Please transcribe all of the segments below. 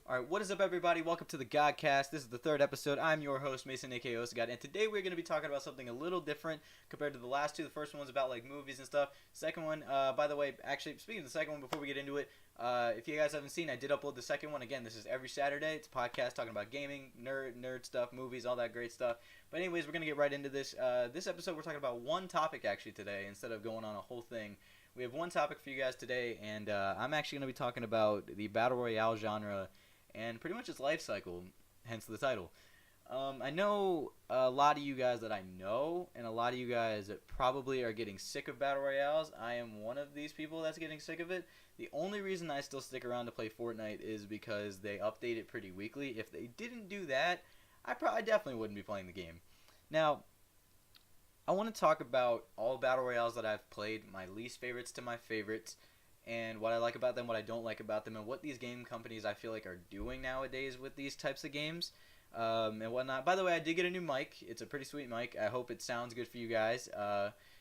All right, what is up, everybody? Welcome to the Gadcast. This is the third episode. I'm your host, Mason, aka God, and today we're going to be talking about something a little different compared to the last two. The first one was about like movies and stuff. Second one, by the way, actually, speaking of the second one, before we get into it, if you guys haven't seen, I did upload the second one. Again, this is every Saturday. It's a podcast talking about gaming, nerd stuff, movies, all that great stuff. But anyways, we're going to get right into this. This episode, we're talking about one topic actually today instead of going on a whole thing. We have one topic for you guys today, and I'm actually going to be talking about the Battle Royale genre and pretty much its life cycle, hence the title. I know a lot of you guys that I know, and a lot of you guys that probably are getting sick of Battle Royales. I am one of these people that's getting sick of it. The only reason I still stick around to play Fortnite is because they update it pretty weekly. If they didn't do that, I definitely wouldn't be playing the game. Now, I want to talk about all Battle Royales that I've played, my least favorites to my favorites, and what I like about them, what I don't like about them, and what these game companies I feel like are doing nowadays with these types of games, and whatnot. By the way, I did get a new mic. It's a pretty sweet mic. I hope it sounds good for you guys.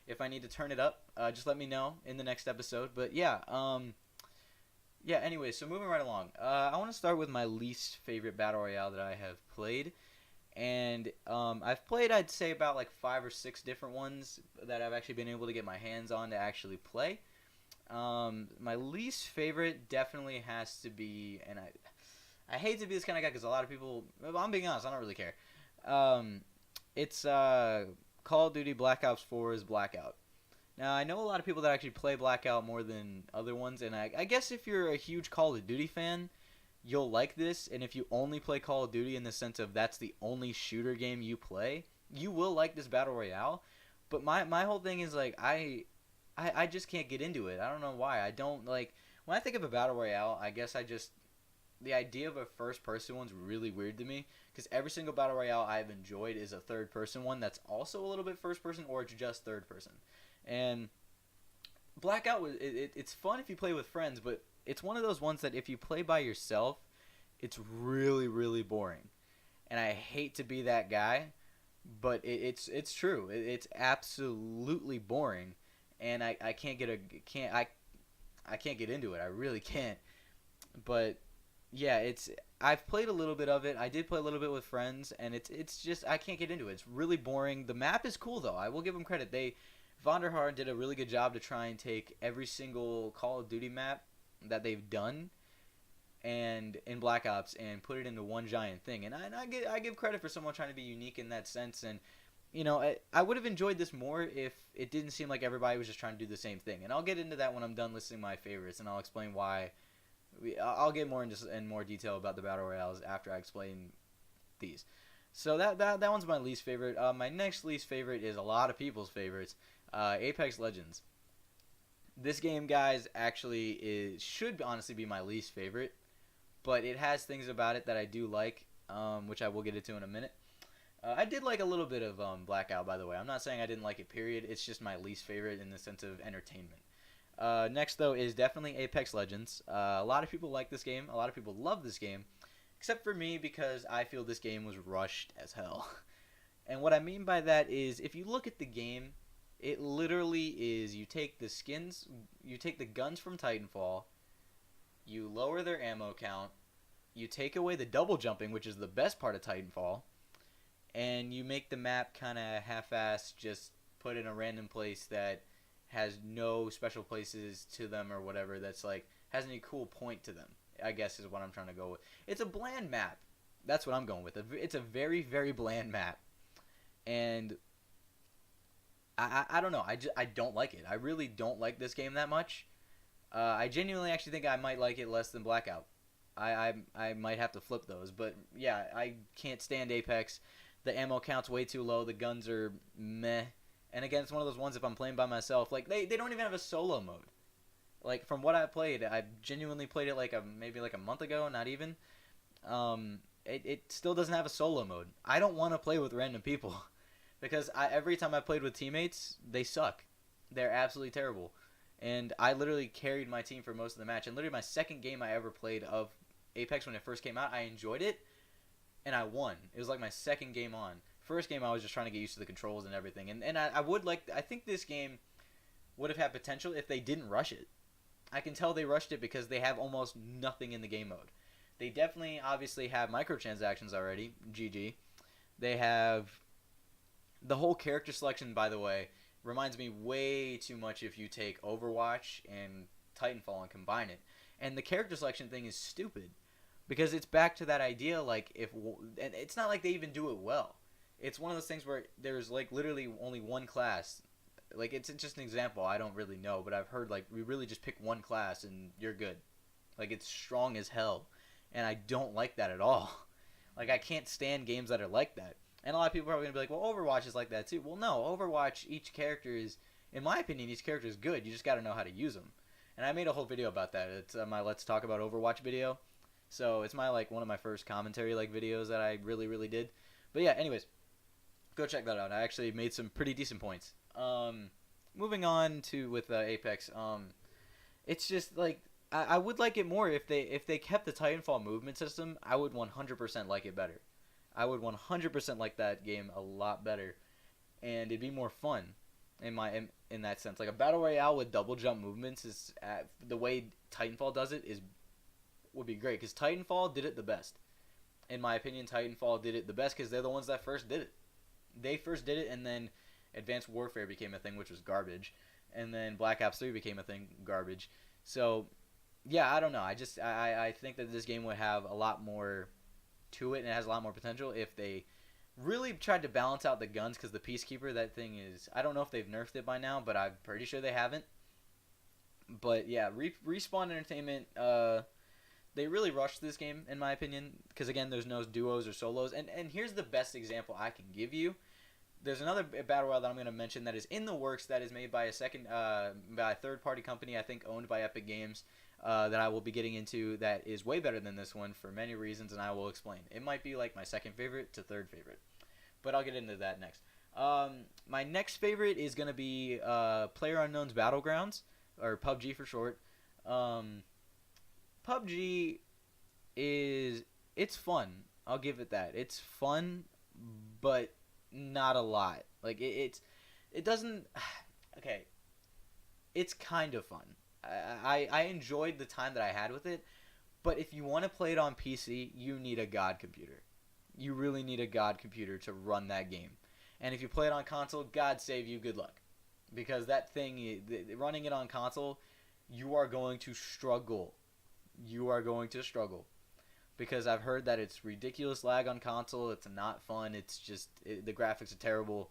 If I need to turn it up, just let me know in the next episode. But yeah, anyway, so moving right along. I want to start with my least favorite Battle Royale that I have played. And I've played, I'd say, about like 5 or 6 different ones that I've actually been able to get my hands on to actually play. My least favorite definitely has to be, and I hate to be this kind of guy because a lot of people, I'm being honest, I don't really care. It's Call of Duty Black Ops 4's Blackout. Now, I know a lot of people that actually play Blackout more than other ones, and I guess if you're a huge Call of Duty fan, you'll like this, and if you only play Call of Duty in the sense of that's the only shooter game you play, you will like this Battle Royale. But my whole thing is, like, I just can't get into it. I don't know why. I don't, like, when I think of a Battle Royale, I guess the idea of a first-person one's really weird to me, because every single Battle Royale I've enjoyed is a third-person one that's also a little bit first-person, or it's just third-person. And Blackout, it's fun if you play with friends, but it's one of those ones that if you play by yourself, it's really, really boring. And I hate to be that guy, but it's true. It's absolutely boring. And I can't get into it. I really can't. But yeah, I've played a little bit of it. I did play a little bit with friends, and it's just I can't get into it. It's really boring. The map is cool though. I will give them credit. Vonderhaar did a really good job to try and take every single Call of Duty map that they've done and in Black Ops and put it into one giant thing. And I give credit for someone trying to be unique in that sense. And you know, I would have enjoyed this more if it didn't seem like everybody was just trying to do the same thing. And I'll get into that when I'm done listing my favorites, and I'll explain why. I'll get more in more detail about the Battle Royales after I explain these. So that one's my least favorite. My next least favorite is a lot of people's favorites, Apex Legends. This game, guys, actually should honestly be my least favorite, but it has things about it that I do like, which I will get into in a minute. I did like a little bit of Blackout, by the way. I'm not saying I didn't like it, period. It's just my least favorite in the sense of entertainment. Next, though, is definitely Apex Legends. A lot of people like this game. A lot of people love this game, except for me because I feel this game was rushed as hell. And what I mean by that is if you look at the game, it literally is you take the guns from Titanfall, you lower their ammo count, you take away the double jumping, which is the best part of Titanfall, and you make the map kind of half-assed, just put in a random place that has no special places to them or whatever that's like has any cool point to them, I guess is what I'm trying to go with. It's a bland map. That's what I'm going with. It's a very, very bland map. And I don't know. I don't like it. I really don't like this game that much. I genuinely actually think I might like it less than Blackout. I might have to flip those. But yeah, I can't stand Apex. The ammo count's way too low. The guns are meh. And again, it's one of those ones if I'm playing by myself, like they don't even have a solo mode. Like from what I played, I genuinely played it maybe a month ago, not even. It still doesn't have a solo mode. I don't want to play with random people because every time I played with teammates, they suck. They're absolutely terrible. And I literally carried my team for most of the match. And literally my second game I ever played of Apex when it first came out, I enjoyed it. And I won. It was like my second game on. First game I was just trying to get used to the controls and everything. And I think this game would have had potential if they didn't rush it. I can tell they rushed it because they have almost nothing in the game mode. They definitely, obviously, have microtransactions already. GG. They have the whole character selection. By the way, reminds me way too much if you take Overwatch and Titanfall and combine it. And the character selection thing is stupid because it's back to that idea like if and it's not like they even do it well. It's one of those things where there's like literally only one class. Like it's just an example. I don't really know, but I've heard like we really just pick one class and you're good. Like it's strong as hell, and I don't like that at all. Like I can't stand games that are like that. And a lot of people are probably gonna be like, "Well, Overwatch is like that too." Well, no, Overwatch. Each character is, in my opinion, each character is good. You just got to know how to use them. And I made a whole video about that. It's my Let's Talk About Overwatch video. So it's my like one of my first commentary like videos that I really did. But yeah, anyways, go check that out. I actually made some pretty decent points. Moving on to with Apex. It's just like I would like it more if they kept the Titanfall movement system. I would 100% like it better. I would 100% like that game a lot better, and it'd be more fun in that sense. Like a battle royale with double jump movements is the way Titanfall does it would be great because Titanfall did it the best. In my opinion, Titanfall did it the best because they're the ones that first did it. They first did it, and then Advanced Warfare became a thing, which was garbage, and then Black Ops 3 became a thing, garbage. So, yeah, I don't know. I think that this game would have a lot more to it, and it has a lot more potential if they really tried to balance out the guns, because the Peacekeeper, that thing is, I don't know if they've nerfed it by now, but I'm pretty sure they haven't. But yeah, Respawn Entertainment, they really rushed this game, in my opinion, because again, there's no duos or solos, and here's the best example I can give you. There's another battle royale that I'm going to mention that is in the works, that is made by by a third-party company, I think owned by Epic Games, that I will be getting into, that is way better than this one for many reasons, and I will explain. It might be like my second favorite to third favorite, but I'll get into that next. My next favorite is going to be PlayerUnknown's Battlegrounds, or PUBG for short. PUBG it's fun. I'll give it that. It's fun, but not a lot. Like it doesn't. Okay, it's kind of fun. I enjoyed the time that I had with it, but if you want to play it on PC, you need a god computer. You really need a god computer to run that game. And if you play it on console, God save you, good luck, because that thing, running it on console, you are going to struggle. You are going to struggle. Because I've heard that it's ridiculous lag on console. It's not fun. It's just the graphics are terrible,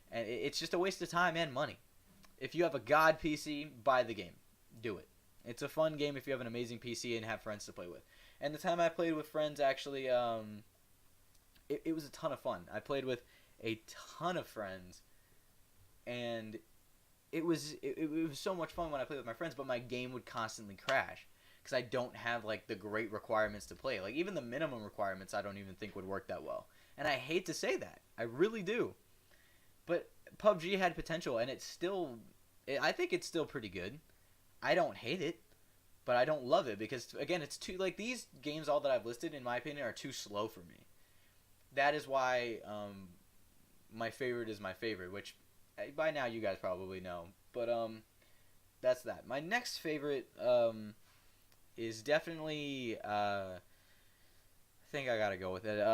and it's just a waste of time and money. If you have a god PC, buy the game. Do it. It's a fun game if you have an amazing PC and have friends to play with. And the time I played with friends, actually, it was a ton of fun. I played with a ton of friends, and it was so much fun when I played with my friends. But my game would constantly crash, because I don't have like the great requirements to play. Like even the minimum requirements I don't even think would work that well. And I hate to say that. I really do. But PUBG had potential, and I think it's still pretty good. I don't hate it, but I don't love it because again, it's too, like, these games all that I've listed in my opinion are too slow for me. That is why my favorite is my favorite, which by now you guys probably know. But that's that. My next favorite is definitely I think I gotta go with it.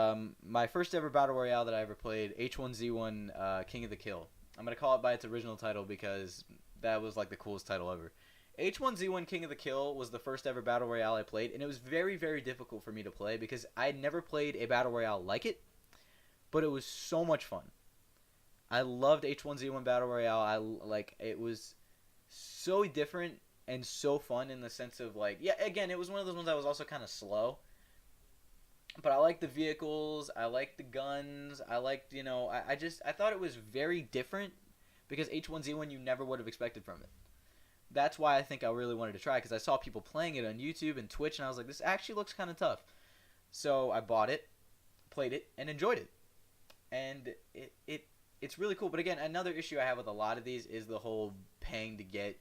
My first ever battle royale that I ever played, H1Z1 King of the Kill. I'm gonna call it by its original title because that was like the coolest title ever. H1Z1 King of the Kill was the first ever battle royale I played, and it was very, very difficult for me to play because I had never played a battle royale like it, but it was so much fun. I loved H1Z1 battle royale. It was so different and so fun in the sense of, like, yeah, again, it was one of those ones that was also kind of slow. But I liked the vehicles, I liked the guns, I liked, I thought it was very different because H1Z1 you never would have expected from it. That's why I think I really wanted to try, because I saw people playing it on YouTube and Twitch, and I was like, this actually looks kind of tough. So I bought it, played it, and enjoyed it. And it's really cool. But again, another issue I have with a lot of these is the whole paying to get,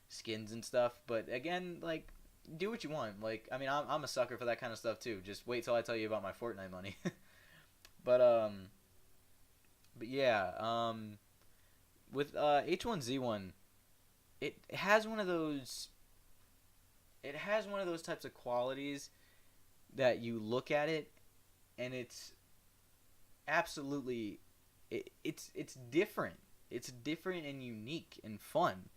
skins and stuff. But again, like, do what you want. Like, I mean, I'm a sucker for that kind of stuff too. Just wait till I tell you about my Fortnite money. but yeah, with H1Z1, it has one of those types of qualities that you look at it and it's absolutely it's different. It's different and unique and fun.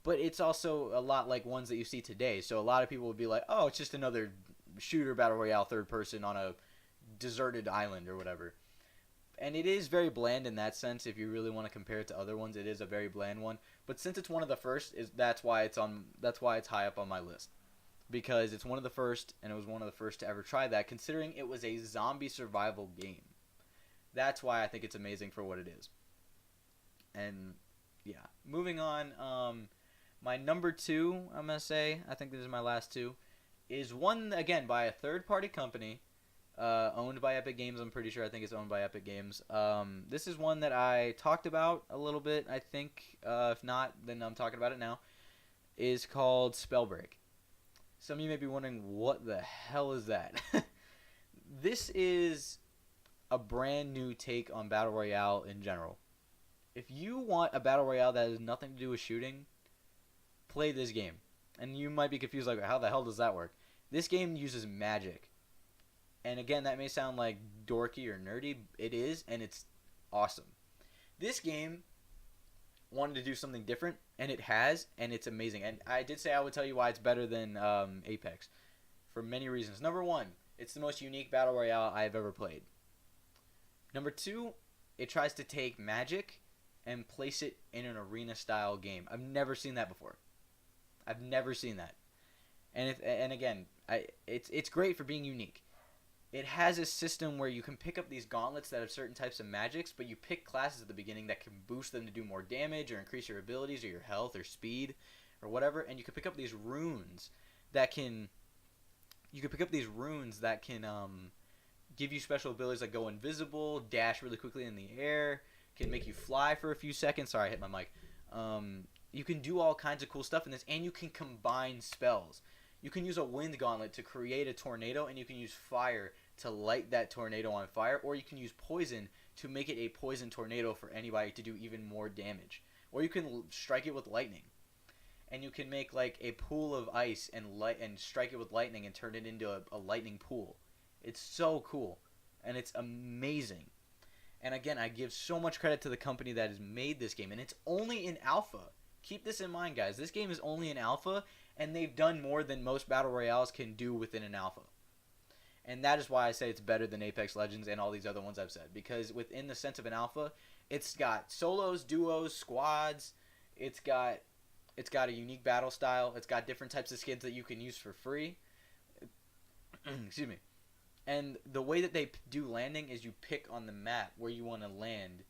But it's also a lot like ones that you see today. So a lot of people would be like, "Oh, it's just another shooter battle royale third person on a deserted island or whatever." And it is very bland in that sense. If you really want to compare it to other ones, it is a very bland one. But since it's one of the first, that's why it's high up on my list, because it's one of the first, and it was one of the first to ever try that. Considering it was a zombie survival game, that's why I think it's amazing for what it is. And yeah, moving on. My number two, I'm gonna say, I think this is my last two, is one again by a third party company. Owned by Epic Games, I'm pretty sure. I think it's owned by Epic Games. This is one that I talked about a little bit, I think. If not, then I'm talking about it now. Is called Spellbreak. Some of you may be wondering, what the hell is that? This is a brand new take on Battle Royale in general. If you want a Battle Royale that has nothing to do with shooting, play this game. And you might be confused, like, how the hell does that work? This game uses magic. And again, that may sound like dorky or nerdy. It is, and it's awesome. This game wanted to do something different, and it has, and it's amazing. And I did say I would tell you why it's better than Apex, for many reasons. Number one, it's the most unique Battle Royale I've ever played. Number two, it tries to take magic and place it in an arena-style game. I've never seen that before. I've never seen that. And again, it's great for being unique. It has a system where you can pick up these gauntlets that have certain types of magics, but you pick classes at the beginning that can boost them to do more damage or increase your abilities or your health or speed or whatever. And you can pick up these runes that can give you special abilities like go invisible, dash really quickly in the air, can make you fly for a few seconds. Sorry, I hit my mic. You can do all kinds of cool stuff in this, and you can combine spells. You can use a wind gauntlet to create a tornado, and you can use fire to light that tornado on fire, or you can use poison to make it a poison tornado for anybody to do even more damage. Or you can strike it with lightning. And you can make like a pool of ice and strike it with lightning and turn it into a lightning pool. It's so cool, and it's amazing. And again, I give so much credit to the company that has made this game, and it's only in alpha. Keep this in mind, guys. This game is only in alpha, and they've done more than most Battle Royales can do within an alpha. And that is why I say it's better than Apex Legends and all these other ones I've said. Because within the sense of an alpha, it's got solos, duos, squads. It's got a unique battle style. It's got different types of skins that you can use for free. Excuse me. And the way that they do landing is you pick on the map where you want to land,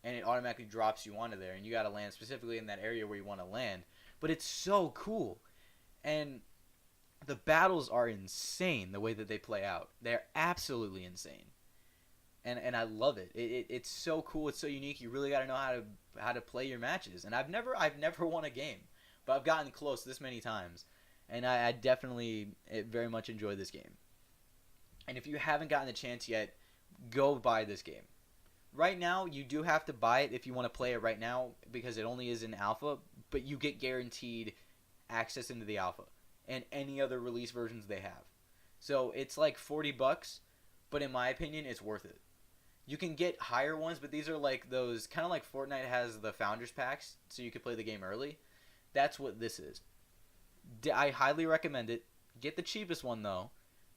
and it automatically drops you onto there. And you got to land specifically in that area where you want to land. But it's so cool. And the battles are insane the way that they play out. They're absolutely insane. And I love it. It's so cool. It's so unique. You really got to know how to play your matches. And I've never won a game, but I've gotten close this many times. And I definitely very much enjoy this game. And if you haven't gotten the chance yet, go buy this game. Right now, you do have to buy it if you want to play it right now because it only is in alpha, but you get guaranteed access into the alpha and any other release versions they have. So it's like $40, but in my opinion, it's worth it. You can get higher ones, but these are like those, kind of like Fortnite has the Founders Packs, so you can play the game early. That's what this is. I highly recommend it. Get the cheapest one, though.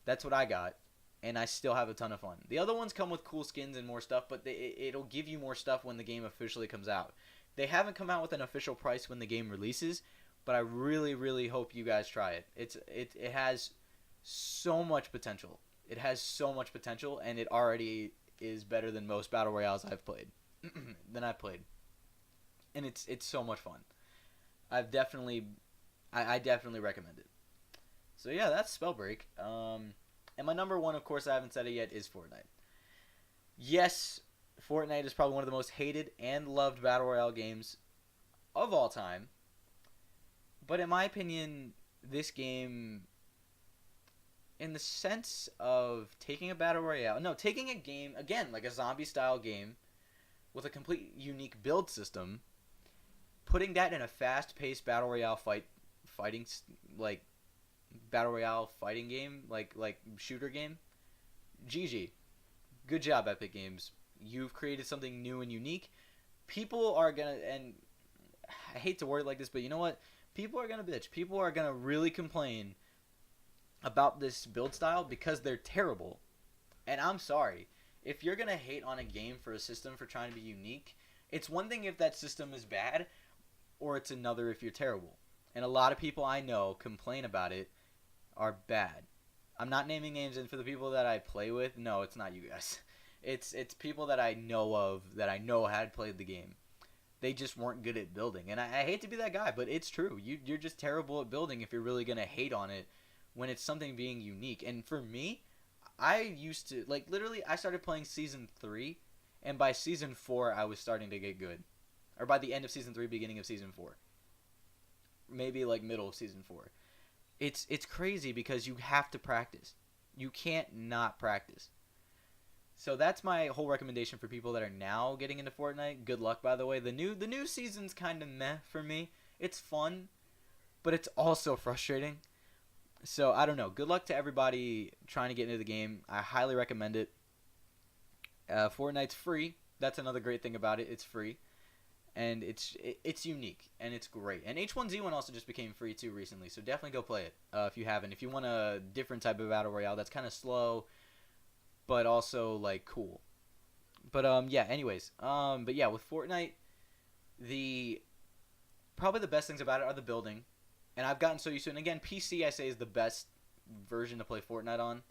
That's what I got, and I still have a ton of fun. The other ones come with cool skins and more stuff, but it'll give you more stuff when the game officially comes out. They haven't come out with an official price when the game releases, but I really, really hope you guys try it. It has so much potential. It has so much potential, and it already is better than most Battle Royales I've played. And it's so much fun. I definitely recommend it. So yeah, that's Spellbreak. And my number one, of course, I haven't said it yet, is Fortnite. Yes, Fortnite is probably one of the most hated and loved Battle Royale games of all time. But in my opinion, this game, in the sense of taking a Battle Royale, taking a game, again, like a zombie-style game, with a complete unique build system, putting that in a fast-paced Battle Royale fighting, like, battle royale fighting game, like shooter game, GG. Good job, Epic Games. You've created something new and unique. People are gonna, and I hate to word it like this, but you know what? People are gonna bitch. People are gonna really complain about this build style because they're terrible. And I'm sorry. If you're gonna hate on a game for a system for trying to be unique, it's one thing if that system is bad, or it's another if you're terrible. And a lot of people I know complain about it are bad. I'm not naming names, and for the people that I play with, no, it's not you guys. It's people that I know of that I know had played the game. They just weren't good at building, and I hate to be that guy, but it's true. You're just terrible at building if you're really gonna hate on it when it's something being unique. And for me, I used to like literally. I started playing season 3, and by season 4, I was starting to get good, or by the end of season 3, beginning of season 4, maybe like middle of season 4. It's crazy because you have to practice. You can't not practice. So that's my whole recommendation for people that are now getting into Fortnite. Good luck, by the way. The new season's kind of meh for me. It's fun, but it's also frustrating. So I don't know. Good luck to everybody trying to get into the game. I highly recommend it. Fortnite's free. That's another great thing about it. It's free, and it's unique and it's great. And H1Z1 also just became free too recently. So definitely go play it if you haven't. If you want a different type of battle royale that's kind of slow, but also like cool. But yeah. Anyways, but yeah, with Fortnite, the probably the best things about it are the building. And I've gotten so used to it. And again, PC I say is the best version to play Fortnite on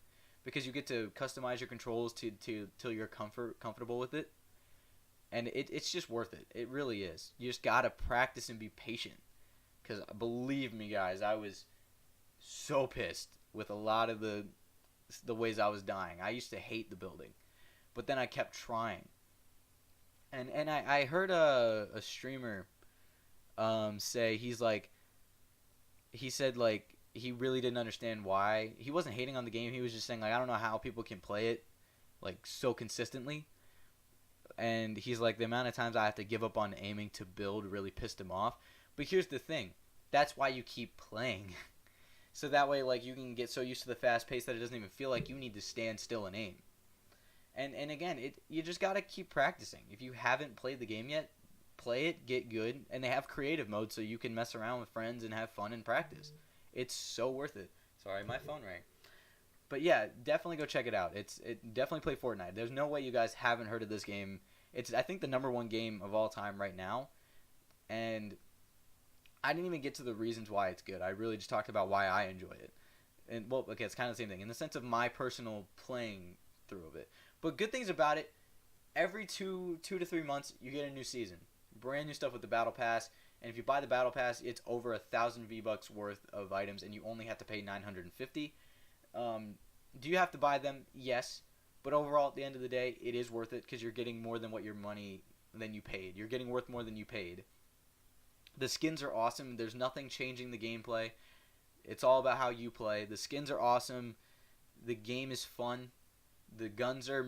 because you get to customize your controls to till you're comfortable with it. And it's just worth it. It really is. You just gotta practice and be patient. Because believe me, guys, I was so pissed with a lot of the ways I was dying. I used to hate the building, but then I kept trying. And I heard a streamer say he said like he really didn't understand why. He wasn't hating on the game. He was just saying like I don't know how people can play it like so consistently. And he's like the amount of times I have to give up on aiming to build really pissed him off. But here's the thing. That's why you keep playing. So that way like you can get so used to the fast pace that it doesn't even feel like you need to stand still and aim. And again, you just got to keep practicing. If you haven't played the game yet, play it, get good, and they have creative mode so you can mess around with friends and have fun and practice. It's so worth it. Sorry, my phone rang. But yeah, definitely go check it out. Definitely play Fortnite. There's no way you guys haven't heard of this game. It's I think the #1 game of all time right now. And I didn't even get to the reasons why it's good. I really just talked about why I enjoy it. And well, okay, it's kind of the same thing in the sense of my personal playing through of it. But good things about it, every 2 to 3 months you get a new season. Brand new stuff with the Battle Pass. And if you buy the Battle Pass, it's over 1,000 V-Bucks worth of items, and you only have to pay 950. Do you have to buy them? Yes. But overall, at the end of the day, it is worth it because you're getting more than you paid. You're getting worth more than you paid. The skins are awesome. There's nothing changing the gameplay. It's all about how you play. The skins are awesome. The game is fun. The guns are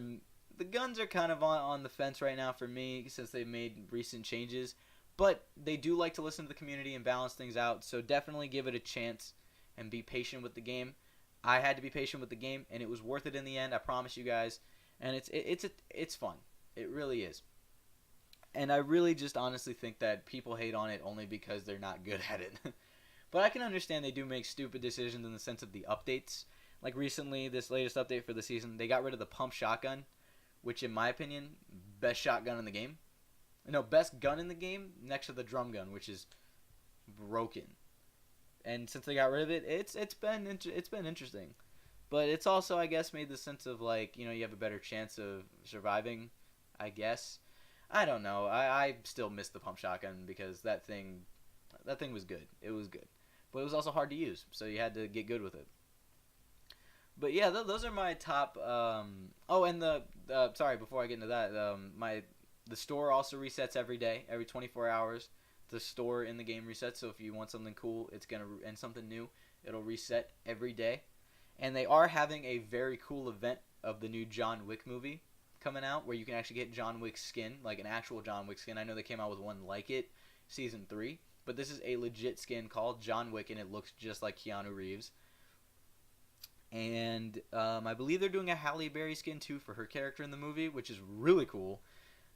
kind of on the fence right now for me since they've made recent changes. But they do like to listen to the community and balance things out. So definitely give it a chance and be patient with the game. I had to be patient with the game, and it was worth it in the end. I promise you guys. And it's fun. It really is. And I really just honestly think that people hate on it only because they're not good at it. But I can understand they do make stupid decisions in the sense of the updates. Like recently, this latest update for the season, they got rid of the pump shotgun, which in my opinion, best shotgun in the game. No, best gun in the game next to the drum gun, which is broken. And since they got rid of it, it's been interesting. But it's also, I guess, made the sense of like, you have a better chance of surviving, I guess. I don't know. I still miss the pump shotgun because that thing was good. It was good. But it was also hard to use, so you had to get good with it. But yeah, those are my top. And sorry, before I get into that, the store also resets every day, every 24 hours. The store in the game resets, so if you want something cool, and something new, it'll reset every day. And they are having a very cool event of the new John Wick movie coming out, where you can actually get John Wick's skin, like an actual John Wick skin. I know they came out with one like it, season 3, but this is a legit skin called John Wick, and it looks just like Keanu Reeves. And I believe they're doing a Halle Berry skin too for her character in the movie, which is really cool.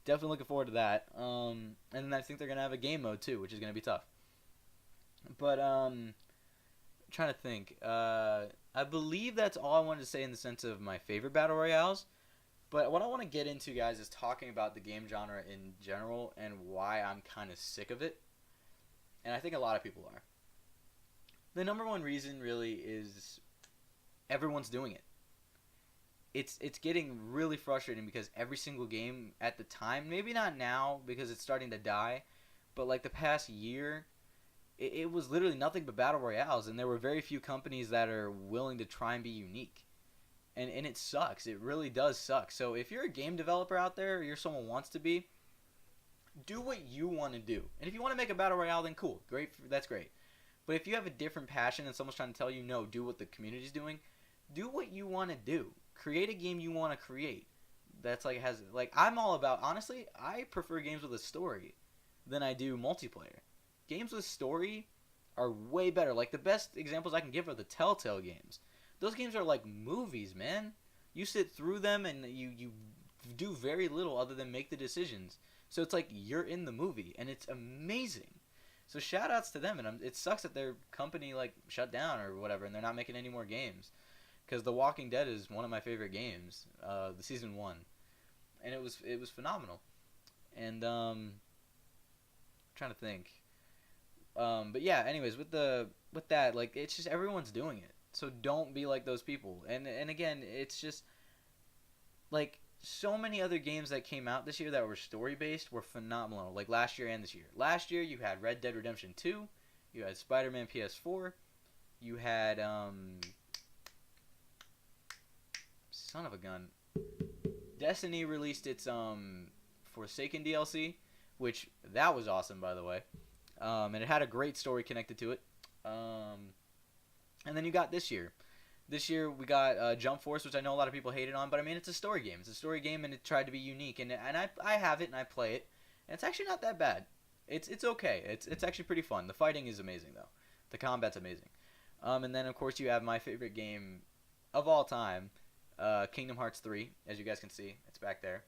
Definitely looking forward to that. And then I think they're gonna have a game mode too, which is gonna be tough. But trying to think. I believe that's all I wanted to say in the sense of my favorite battle royales. But what I want to get into, guys, is talking about the game genre in general and why I'm kind of sick of it. And I think a lot of people are. The number one reason really is everyone's doing it. It's getting really frustrating because every single game at the time, maybe not now because it's starting to die, but like the past year, it was literally nothing but battle royales, and there were very few companies that are willing to try and be unique. And it sucks. It really does suck. So if you're a game developer out there, or you're someone who wants to be, do what you want to do. And if you want to make a battle royale, then cool, great, that's great. But if you have a different passion and someone's trying to tell you, no, do what the community's doing, do what you want to do. Create a game you want to create. That's like I'm all about, honestly, I prefer games with a story than I do multiplayer. Games with story are way better. Like the best examples I can give are the Telltale games. Those games are like movies, man. You sit through them and you do very little other than make the decisions. So it's like you're in the movie, and it's amazing. So shout outs to them, and it sucks that their company like shut down or whatever, and they're not making any more games. Because The Walking Dead is one of my favorite games, the season 1, and it was phenomenal. And trying to think, but yeah. Anyways, with that, like it's just everyone's doing it. So don't be like those people. And again, it's just like so many other games that came out this year that were story based were phenomenal. Like last year and this year. Last year you had Red Dead Redemption 2, you had Spider-Man PS4, you had son of a gun. Destiny released its Forsaken DLC, which that was awesome, by the way. And it had a great story connected to it. And then you got this year. This year we got Jump Force, which I know a lot of people hated on, but I mean it's a story game. It's a story game, and it tried to be unique, and I have it and I play it, and it's actually not that bad. It's okay. It's actually pretty fun. The fighting is amazing though. The combat's amazing. And then of course you have my favorite game of all time, Kingdom Hearts 3. As you guys can see, it's back there.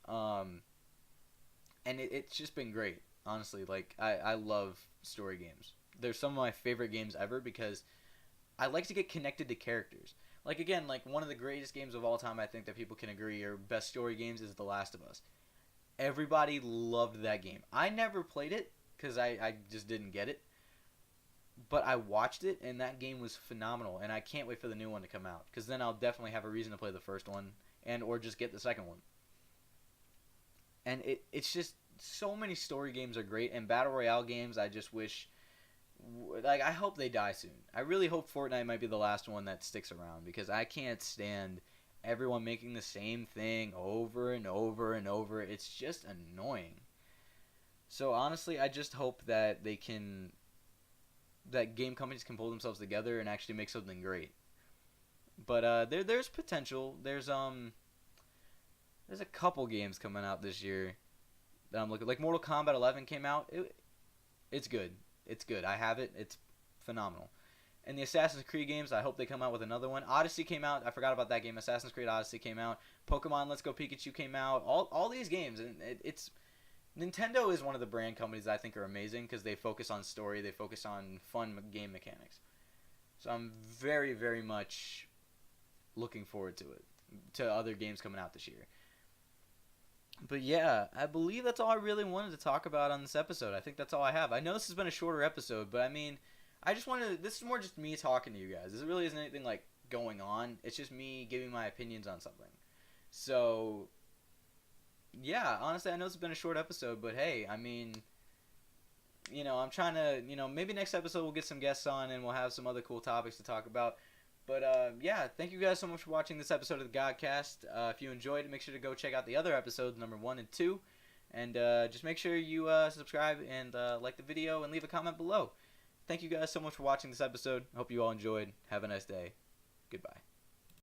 And it's just been great. Honestly, like I love story games. They're some of my favorite games ever because I like to get connected to characters. Like again, like one of the greatest games of all time, I think that people can agree are best story games is The Last of Us. Everybody loved that game. I never played it because I just didn't get it. But I watched it, and that game was phenomenal, and I can't wait for the new one to come out because then I'll definitely have a reason to play the first one or just get the second one. And it's just so many story games are great, and Battle Royale games I just wish... Like, I hope they die soon. I really hope Fortnite might be the last one that sticks around because I can't stand everyone making the same thing over and over and over. It's just annoying. So, honestly, I just hope that that game companies can pull themselves together and actually make something great. But there's potential. There's a couple games coming out this year that I'm looking... Like, Mortal Kombat 11 came out. It's good. It's good. I have it. It's phenomenal. And the Assassin's Creed games, I hope they come out with another one. Odyssey came out. I forgot about that game. Assassin's Creed Odyssey came out. Pokemon Let's Go Pikachu came out. All these games. And it's... Nintendo is one of the brand companies that I think are amazing because they focus on story. They focus on fun game mechanics. So I'm very, very much looking forward to it. To other games coming out this year. But yeah, I believe that's all I really wanted to talk about on this episode. I think that's all I have. I know this has been a shorter episode, but I mean, I just wanted to, this is more just me talking to you guys. This really isn't anything like going on. It's just me giving my opinions on something. So, yeah, honestly, I know it's been a short episode, but hey, I mean, I'm trying to, maybe next episode we'll get some guests on and we'll have some other cool topics to talk about. But, yeah, thank you guys so much for watching this episode of the Gadcast. If you enjoyed it, make sure to go check out the other episodes, number 1 and 2. And just make sure you subscribe and like the video and leave a comment below. Thank you guys so much for watching this episode. I hope you all enjoyed. Have a nice day. Goodbye.